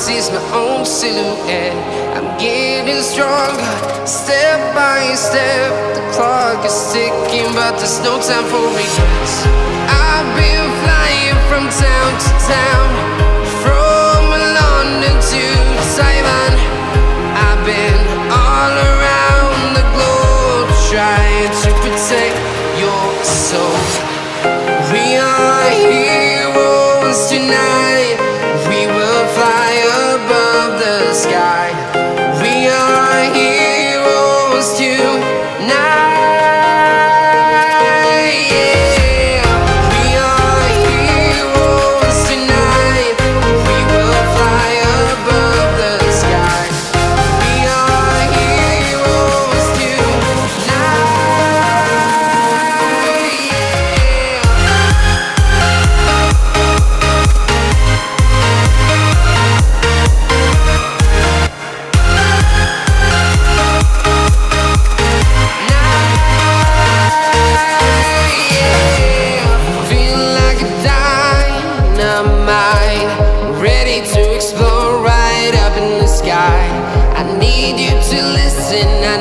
sees my own silhouette. I'm getting stronger, step by step. The clock is ticking, but there's no time for regrets. I've been flying from town to town, from London to Taiwan. I've been all around the globe, trying to protect your soul. We are heroes tonight. We will fly above the sky. We are heroes tonight. Yeah. We are heroes tonight. We will fly above the sky. We are heroes tonight. Feel like a dynamite, ready to explode right up in the sky. I need you to listen. I